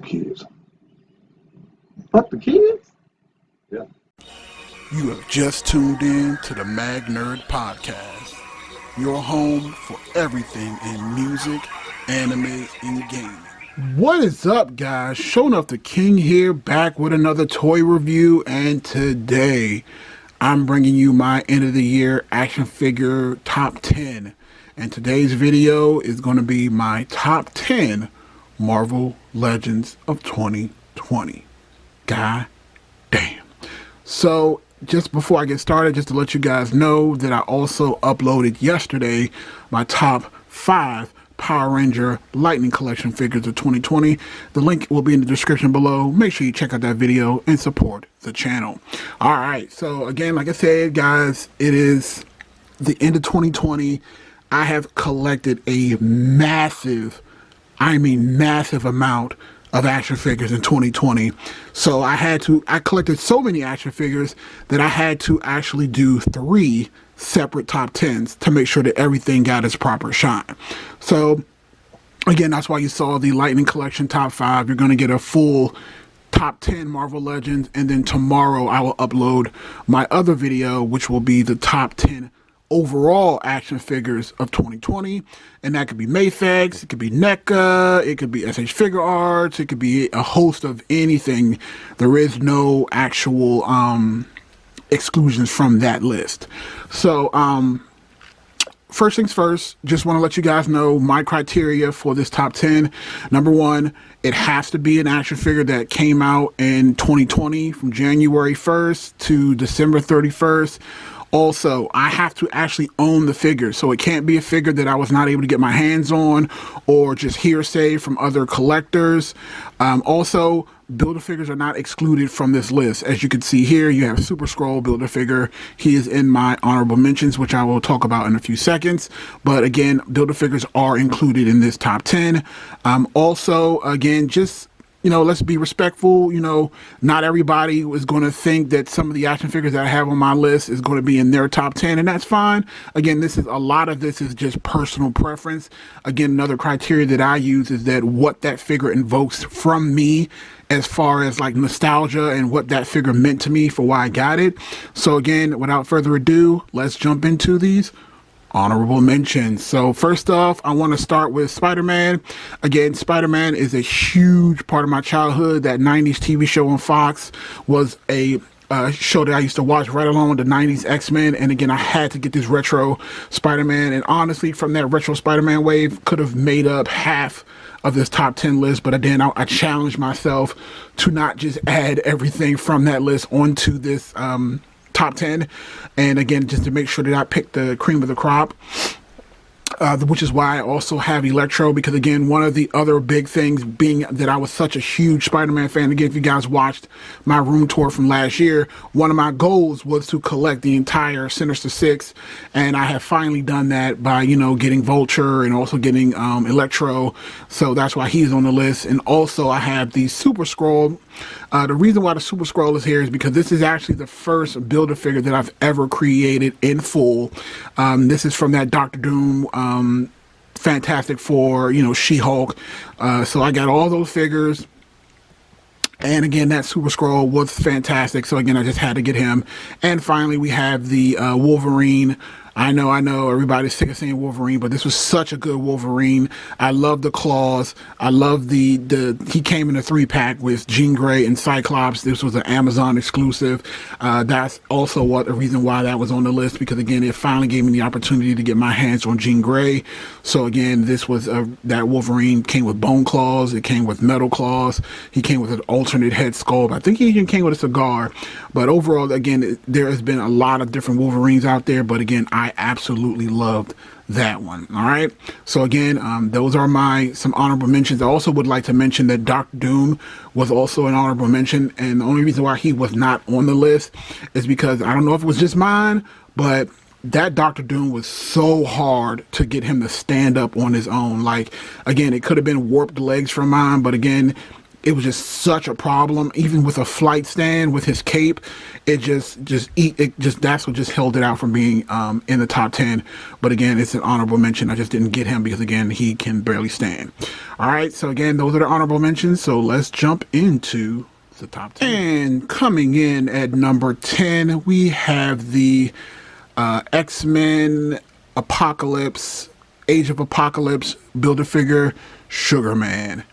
kids. Fuck the kids? Yeah. You have just tuned in to the Mag Nerd Podcast, your home for everything in music, anime, and gaming. What is up, guys? Showing up the King here, back with another toy review, and today I'm bringing you my end of the year action figure top 10. And today's video is going to be my top 10 Marvel Legends of 2020. God damn. So just before I get started, just to let you guys know that I also uploaded yesterday my top 5 Power Ranger Lightning Collection figures of 2020. The link will be in the description below. Make sure you check out that video and support the channel. All right, so again, like I said, guys, it is the end of 2020. I have collected a massive, I mean massive amount of action figures in 2020. So I collected so many action figures that I had to actually do 3 separate top 10s to make sure that everything got its proper shine. So again, that's why you saw the Lightning Collection top 5. You're going to get a full top 10 Marvel Legends, and then tomorrow I will upload my other video, which will be the top 10 overall action figures of 2020, and that could be Mafex, it could be NECA, it could be SH Figure Arts, it could be a host of anything. There is no actual exclusions from that list. So first things first, just want to let you guys know my criteria for this top 10. Number 1, it has to be an action figure that came out in 2020 from January 1st to December 31st. Also, I have to actually own the figure, so it can't be a figure that I was not able to get my hands on or just hearsay from other collectors. Also, Build-A-Figures are not excluded from this list. As you can see here, you have Super Skrull Build-A-Figure. He is in my honorable mentions, which I will talk about in a few seconds. But again, Build-A-Figures are included in this top 10. Also, again, just, you know, let's be respectful. You know, not everybody is going to think that some of the action figures that I have on my list is going to be in their top 10, and that's fine. Again, a lot of this is just personal preference. Again, another criteria that I use is that what that figure invokes from me as far as like nostalgia and what that figure meant to me for why I got it. So again, without further ado, let's jump into these honorable mentions. So first off, I want to start with Spider-Man. Again, Spider-Man is a huge part of my childhood. That 90s TV show on Fox was a show that I used to watch right along with the 90s X-Men. And again, I had to get this retro Spider-Man. And honestly, from that retro Spider-Man wave, could have made up half of this top 10 list. But then I challenged myself to not just add everything from that list onto this top 10, and again, just to make sure that I picked the cream of the crop, which is why I also have Electro, because again, one of the other big things being that I was such a huge Spider-Man fan. Again, if you guys watched my room tour from last year, one of my goals was to collect the entire Sinister Six, and I have finally done that by, you know, getting Vulture and also getting Electro. So that's why he's on the list. And also I have the Super Skrull. The reason why the Super Skrull is here is because this is actually the first Build-A-Figure that I've ever created in full. This is from that Doctor Doom, Fantastic Four, you know, She-Hulk. So I got all those figures. And again, that Super Skrull was fantastic. So again, I just had to get him. And finally, we have the Wolverine. I know, everybody's sick of saying Wolverine, but this was such a good Wolverine. I love the claws. I love he came in a 3-pack with Jean Grey and Cyclops. This was an Amazon exclusive. That's also the reason why that was on the list, because again, it finally gave me the opportunity to get my hands on Jean Grey. So again, this was that Wolverine came with bone claws. It came with metal claws. He came with an alternate head sculpt. I think he even came with a cigar. But overall, again, there has been a lot of different Wolverines out there, but again, I absolutely loved that one. All right, so again, those are some honorable mentions. I also would like to mention that Doctor Doom was also an honorable mention, and the only reason why he was not on the list is because I don't know if it was just mine, but that Doctor Doom was so hard to get him to stand up on his own. Like, again, it could have been warped legs from mine, but again, it was just such a problem. Even with a flight stand with his cape, that's what just held it out from being in the top 10. But again, it's an honorable mention. I just didn't get him because again, he can barely stand. All right, so again, those are the honorable mentions. So let's jump into the top 10. And coming in at number 10, we have the X-Men Apocalypse, Age of Apocalypse Build-A-Figure Sugar Man.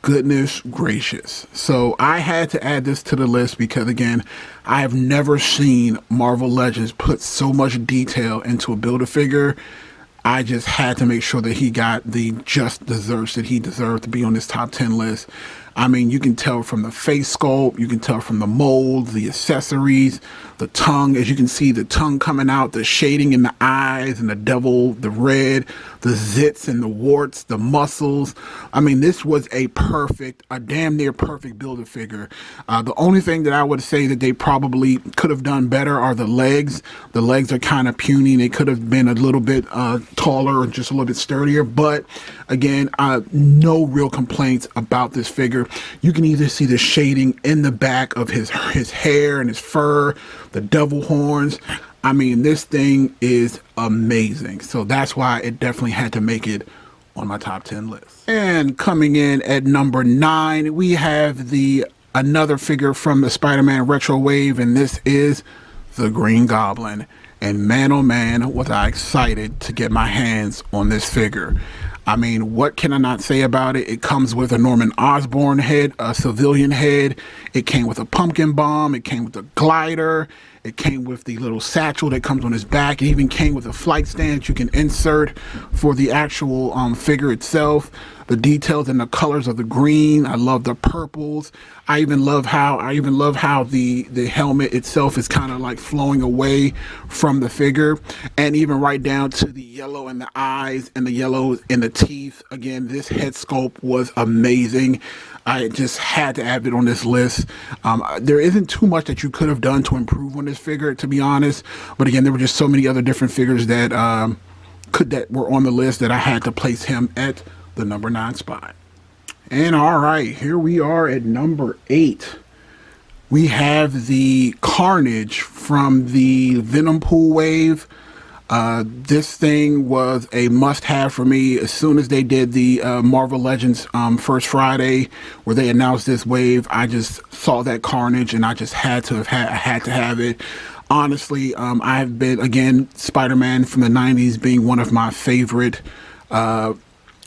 Goodness gracious. So I had to add this to the list because again, I have never seen Marvel Legends put so much detail into a Build-A-Figure. I just had to make sure that he got the just desserts that he deserved to be on this top 10 list. I mean, you can tell from the face sculpt, you can tell from the mold, the accessories, the tongue. As you can see, the tongue coming out, the shading in the eyes and the devil, the red, the zits and the warts, the muscles. I mean, this was a damn near perfect Build-A-Figure. The only thing that I would say that they probably could have done better are the legs. The legs are kind of puny. They could have been a little bit taller or just a little bit sturdier. But again, no real complaints about this figure. You can either see the shading in the back of his hair and his fur, the devil horns. I mean, this thing is amazing. So that's why it definitely had to make it on my top 10 list. And coming in at number 9, we have another figure from the Spider-Man Retro Wave, and this is the Green Goblin. And man, oh man, was I excited to get my hands on this figure. I mean, what can I not say about it? It comes with a Norman Osborn head, a civilian head. It came with a pumpkin bomb. It came with a glider. It came with the little satchel that comes on his back. It even came with a flight stand you can insert for the actual figure itself. The details and the colors of the green. I love the purples. I even love how the helmet itself is kind of like flowing away from the figure, and even right down to the yellow in the eyes and the yellow in the teeth. Again, this head sculpt was amazing. I just had to add it on this list. There isn't too much that you could have done to improve on this figure, to be honest. But again, there were just so many other different figures that were on the list that I had to place him at the number 9 spot. And all right, here we are at number 8. We have the Carnage from the Venom Pool Wave. This thing was a must-have for me. As soon as they did the Marvel Legends First Friday, where they announced this wave, I just saw that Carnage, and I just had to have it. Honestly, I've been, again, Spider-Man from the 90s being one of my favorite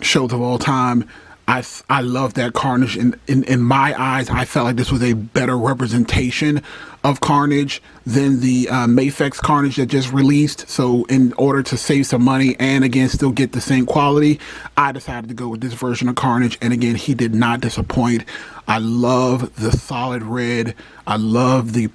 shows of all time. I love that Carnage. In my eyes, I felt like this was a better representation of Carnage than the Mafex Carnage that just released. So in order to save some money and again still get the same quality, I decided to go with this version of Carnage. And again, he did not disappoint. I love the solid red. I love the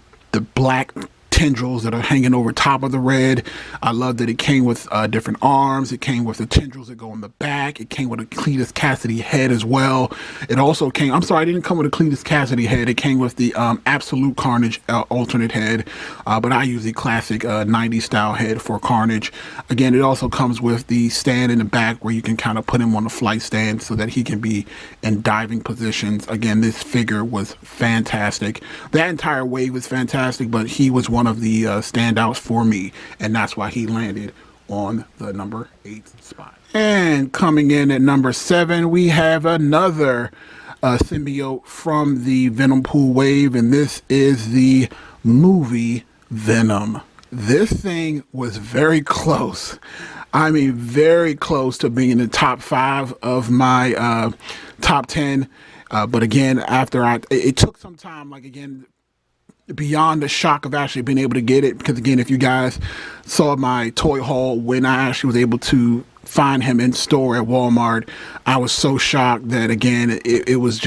black tendrils that are hanging over top of the red. I love that it came with different arms. It came with the tendrils that go in the back. It came with a Cletus Cassidy head as well. It also came, I'm sorry, it didn't come with a Cletus Cassidy head. It came with the Absolute Carnage alternate head, but I use the classic 90s style head for Carnage. Again, it also comes with the stand in the back where you can kind of put him on a flight stand so that he can be in diving positions. Again, this figure was fantastic. That entire wave was fantastic, but he was one of the standouts for me, and that's why he landed on the number 8 spot. And coming in at number 7, we have another symbiote from the Venom Pool Wave, and this is the movie Venom. This thing was very close. I mean, very close to being in the top 5 of my top 10. But again, it took some time, like again, beyond the shock of actually being able to get it, because again, if you guys saw my toy haul when I actually was able to find him in store at Walmart, I was so shocked that again it was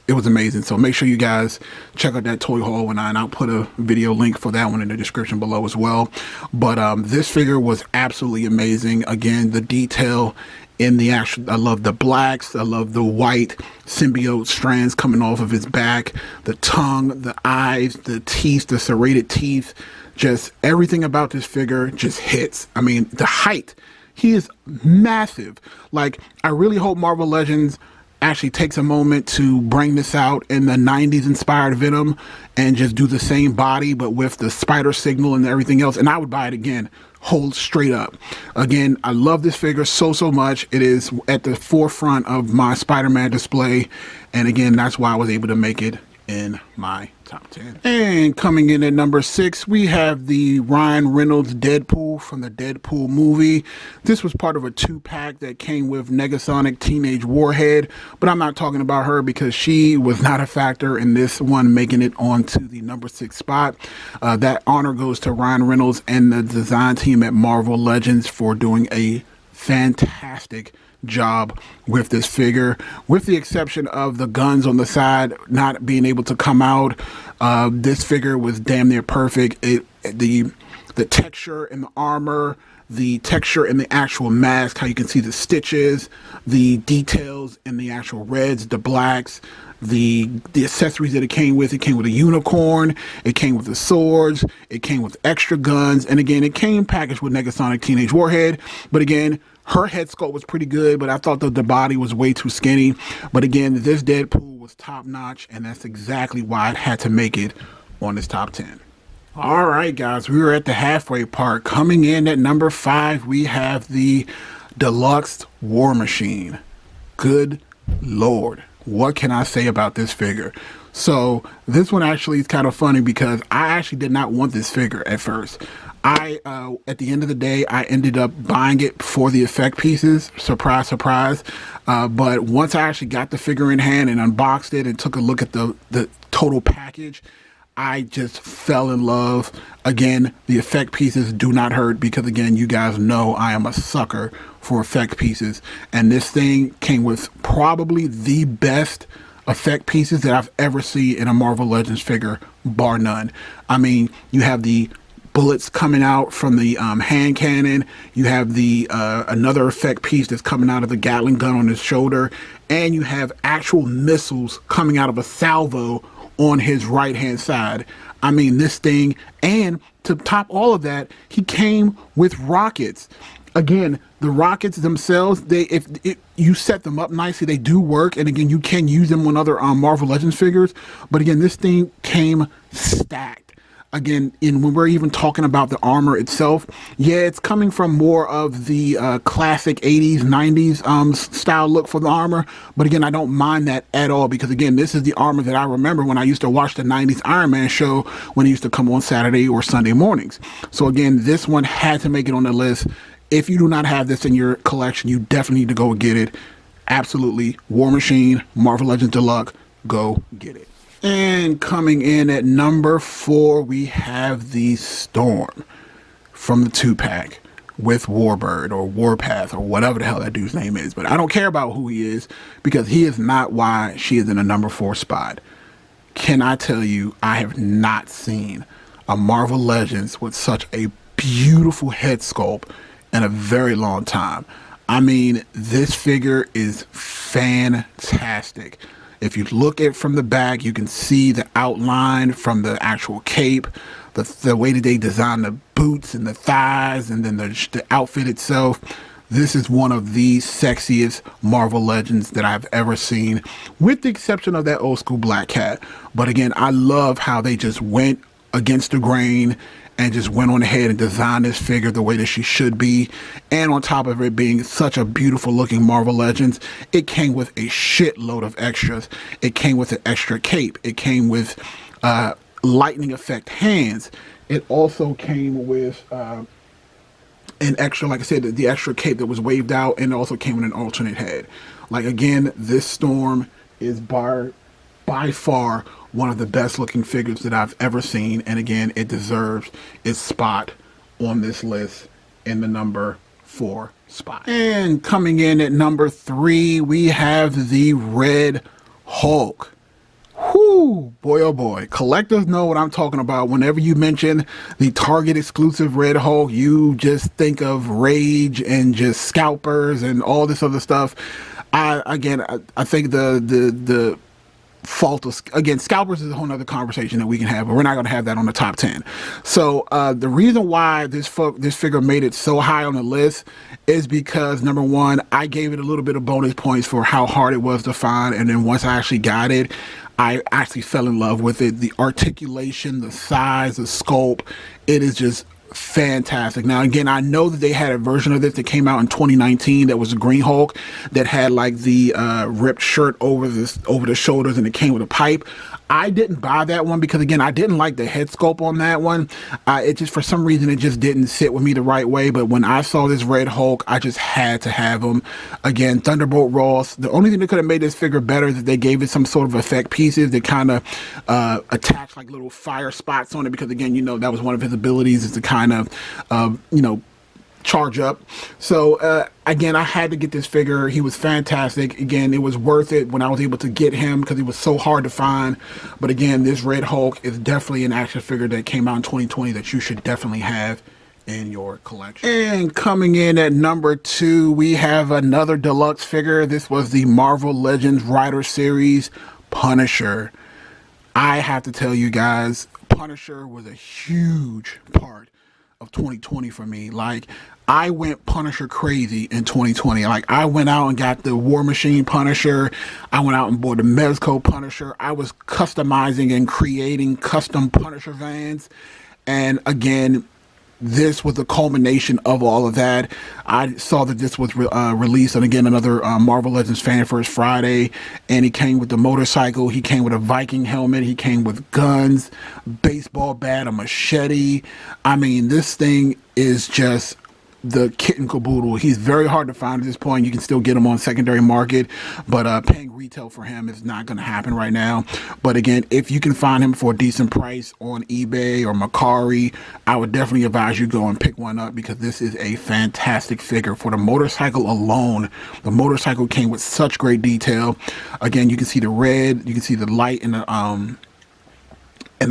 amazing. So make sure you guys check out that toy haul and I'll put a video link for that one in the description below as well. But this figure was absolutely amazing. Again, the detail in the actual, I love the blacks, I love the white symbiote strands coming off of his back, the tongue, the eyes, the teeth, the serrated teeth, just everything about this figure just hits. I mean, the height, he is massive. Like, I really hope Marvel Legends actually takes a moment to bring this out in the 90s inspired Venom and just do the same body but with the spider signal and everything else, and I would buy it again, hold straight up. Again, I love this figure so much. It is at the forefront of my Spider-Man display, and again, that's why I was able to make it in my top 10. And coming in at number 6, we have the Ryan Reynolds Deadpool from the Deadpool movie. This was part of a 2-pack that came with Negasonic Teenage Warhead, but I'm not talking about her because she was not a factor in this one making it onto the number 6 spot. That honor goes to Ryan Reynolds and the design team at Marvel Legends for doing a fantastic job with this figure, with the exception of the guns on the side not being able to come out. This figure was damn near perfect. The texture in the armor, the texture in the actual mask, how you can see the stitches, the details in the actual reds, the blacks, the accessories that it came with. It came with a unicorn, it came with the swords, it came with extra guns, and again, it came packaged with Negasonic Teenage Warhead. But again, her head sculpt was pretty good, but I thought that the body was way too skinny. But again, this Deadpool was top notch, and that's exactly why it had to make it on this top 10. All right, guys, we were at the halfway part. Coming in at number 5, we have the Deluxe War Machine. Good Lord, what can I say about this figure? So this one actually is kind of funny because I actually did not want this figure at first. At the end of the day, I ended up buying it for the effect pieces. Surprise, surprise. But once I actually got the figure in hand and unboxed it and took a look at the total package, I just fell in love. Again, the effect pieces do not hurt because, again, you guys know I am a sucker for effect pieces. And this thing came with probably the best effect pieces that I've ever seen in a Marvel Legends figure, bar none. I mean, you have the bullets coming out from the hand cannon. You have the another effect piece that's coming out of the Gatling gun on his shoulder, and you have actual missiles coming out of a salvo on his right hand side. I mean, this thing, and to top all of that, he came with rockets. Again, the rockets themselves, if you set them up nicely, they do work. And again, you can use them on other Marvel Legends figures. But again, this thing came stacked. Again, when we're even talking about the armor itself, yeah, it's coming from more of the classic 80s, 90s style look for the armor. But again, I don't mind that at all because, again, this is the armor that I remember when I used to watch the 90s Iron Man show when it used to come on Saturday or Sunday mornings. So again, this one had to make it on the list. If you do not have this in your collection, you definitely need to go get it. Absolutely. War Machine, Marvel Legends Deluxe, go get it. And coming in at number 4, we have the Storm from the 2-pack with Warbird or Warpath or whatever the hell that dude's name is. But I don't care about who he is because he is not why she is in a number 4 spot. Can I tell you, I have not seen a Marvel Legends with such a beautiful head sculpt in a very long time. I mean, this figure is fantastic. If you look at it from the back, you can see the outline from the actual cape, the way that they design the boots and the thighs, and then the outfit itself. This is one of the sexiest Marvel Legends that I've ever seen, with the exception of that old school Black Cat. But again, I love how they just went against the grain and just went on ahead and designed this figure the way that she should be. And on top of it being such a beautiful looking Marvel Legends, it came with a shitload of extras. It came with an extra cape. It came with lightning effect hands. It also came with an extra, like I said, the extra cape that was waved out, and it also came with an alternate head. Like, again, this Storm is by far one of the best looking figures that I've ever seen, and again, it deserves its spot on this list in the number 4 spot. And coming in at number 3, we have the Red Hulk. Whoo, boy oh boy, collectors know what I'm talking about. Whenever you mention the Target exclusive Red Hulk, you just think of rage and just scalpers and all this other stuff. I think the fault of, again, scalpers is a whole nother conversation that we can have, but we're not going to have that on the top 10. So the reason why this figure made it so high on the list is because, number one, I gave it a little bit of bonus points for how hard it was to find, and then once I actually got it, I actually fell in love with it. The articulation, the size, the sculpt, it is just fantastic. Now, again, I know that they had a version of this that came out in 2019 that was a Green Hulk that had like the ripped shirt over the shoulders, and it came with a pipe. I didn't buy that one because, again, I didn't like the head sculpt on that one. It just, for some reason, it just didn't sit with me the right way. But when I saw this Red Hulk, I just had to have him. Again, Thunderbolt Ross. The only thing that could have made this figure better is that they gave it some sort of effect pieces that kind of attached like little fire spots on it, because, again, you know, that was one of his abilities, is to kind of, you know, charge up. So again, I had to get this figure. He was fantastic. Again, it was worth it when I was able to get him because he was so hard to find. But again, this Red Hulk is definitely an action figure that came out in 2020 that you should definitely have in your collection. And coming in at number 2, we have another deluxe figure. This was the Marvel Legends Rider Series Punisher. I have to tell you guys, Punisher was a huge part of 2020 for me. Like, I went Punisher crazy in 2020. Like, I went out and got the War Machine Punisher. I went out and bought the Mezco Punisher. I was customizing and creating custom Punisher vans. And again, this was the culmination of all of that. I saw that this was released, and again, another Marvel Legends Fan First Friday, and he came with the motorcycle, he came with a Viking helmet, he came with guns, baseball bat, a machete. I mean, this thing is just the kit and caboodle. He's very hard to find at this point. You can still get him on secondary market, but paying retail for him is not going to happen right now. But again, if you can find him for a decent price on eBay or Mercari, I would definitely advise you go and pick one up, because this is a fantastic figure. For the motorcycle alone, the motorcycle came with such great detail. Again, you can see the red, you can see the light in the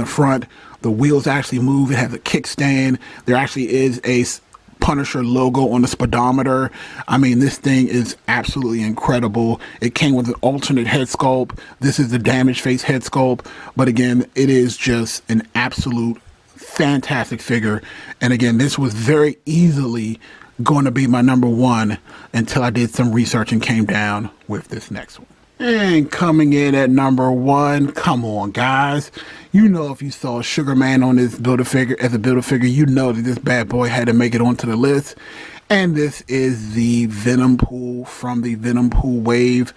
front. The wheels actually move. It has a kickstand. There actually is a Punisher logo on the speedometer. I mean, this thing is absolutely incredible. It came with an alternate head sculpt. This is the damage face head sculpt, but again, it is just an absolute fantastic figure. And again, this was very easily going to be my number 1 until I did some research and came down with this next one. And coming in at number 1, come on, guys. You know, if you saw Sugar Man on this Build-A-Figure, as a Build-A-Figure, you know that this bad boy had to make it onto the list. And this is the Venom Pool from the Venom Pool wave.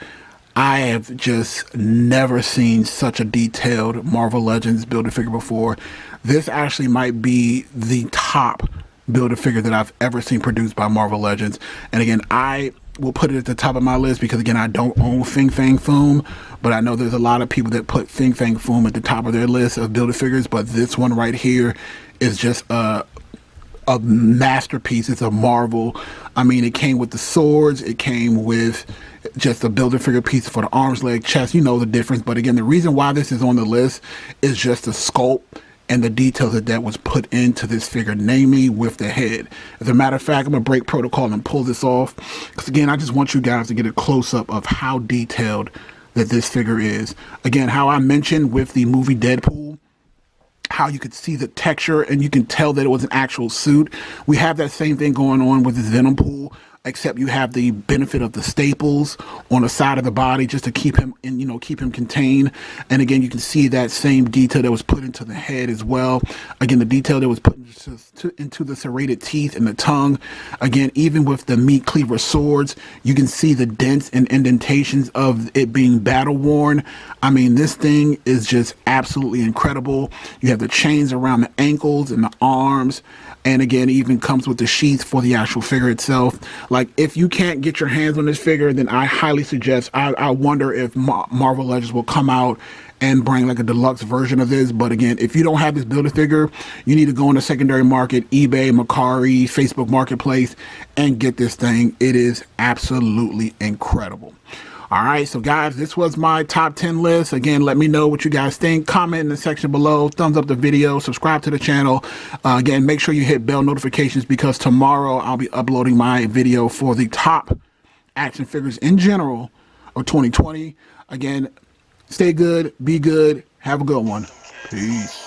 I have just never seen such a detailed Marvel Legends Build-A-Figure before. This actually might be the top Build-A-Figure that I've ever seen produced by Marvel Legends. And again, I will put it at the top of my list because, again, I don't own Fin Fang Foom, but I know there's a lot of people that put Fin Fang Foom at the top of their list of Build-A-Figures, but this one right here is just a masterpiece. It's a marvel. I mean, it came with the swords, it came with just a Build-A-Figure piece for the arms, leg, chest. You know the difference. But again, the reason why this is on the list is just the sculpt and the details that was put into this figure, namely with the head. As a matter of fact, I'm going to break protocol and pull this off, because again, I just want you guys to get a close-up of how detailed that this figure is. Again, how I mentioned with the movie Deadpool, how you could see the texture and you can tell that it was an actual suit. We have that same thing going on with this Venom Pool, except you have the benefit of the staples on the side of the body just to keep him in, you know, keep him contained. And again, you can see that same detail that was put into the head as well. Again, the detail that was put into the serrated teeth and the tongue. Again, even with the meat cleaver swords, you can see the dents and indentations of it being battle worn. I mean, this thing is just absolutely incredible. You have the chains around the ankles and the arms. And again, it even comes with the sheath for the actual figure itself. Like, if you can't get your hands on this figure, then I highly suggest, I wonder if Marvel Legends will come out and bring like a deluxe version of this. But again, if you don't have this Build-A-Figure, you need to go on the secondary market, eBay, Mercari, Facebook Marketplace, and get this thing. It is absolutely incredible. All right, so guys, this was my top 10 list. Again, let me know what you guys think. Comment in the section below. Thumbs up the video. Subscribe to the channel. Again, make sure you hit bell notifications, because tomorrow I'll be uploading my video for the top action figures in general of 2020. Again, Stay good, be good, have a good one. Peace.